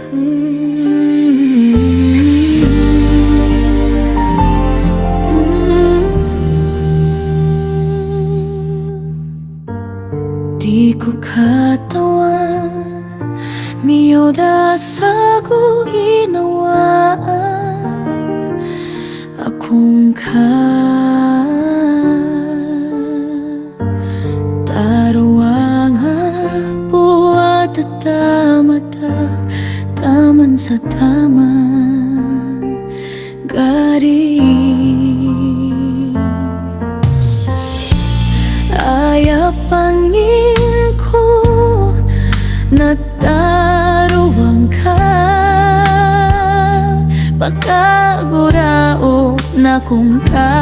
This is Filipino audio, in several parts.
Di ko katawan miyoda sa guhinawaan akong taruang buat tamata taman sa taman gari ayapangin ko nataruang ka pagkagurao na kung ka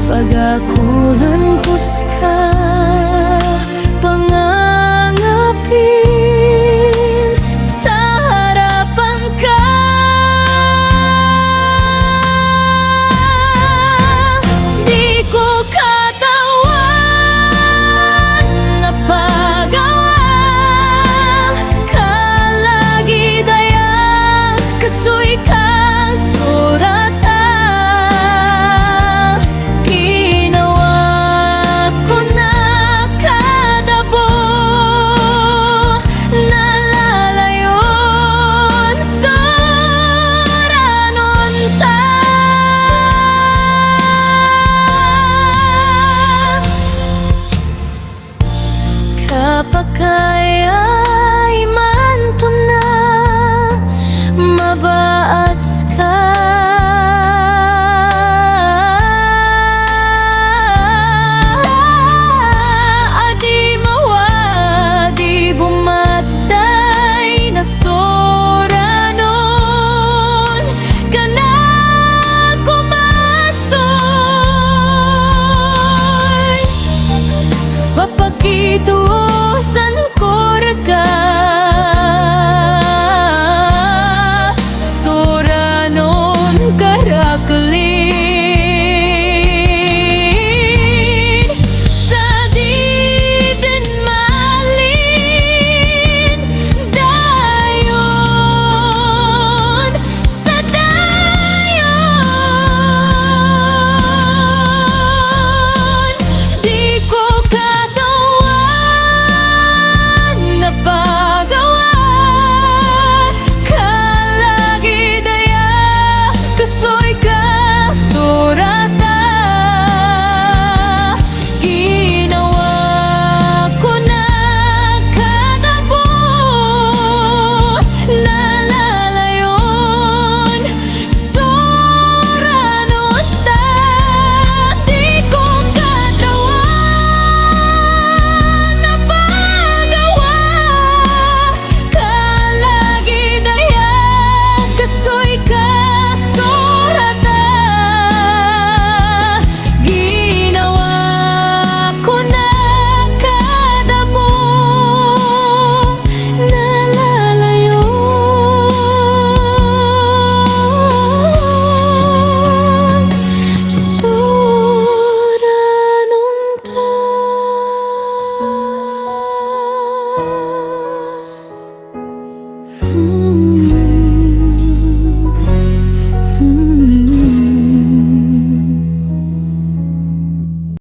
pagakulan kus ka pangangapin sa harapan ka di ko katawan na pagawa kalagi dayang kasuy ka surata Kapagkaya'y manto na mabaas ka adi mawadi bumatay na soranon ka na kumasoy papakito san korga soranon karaklin sa diden malin dayon sa dayon di ko katawan na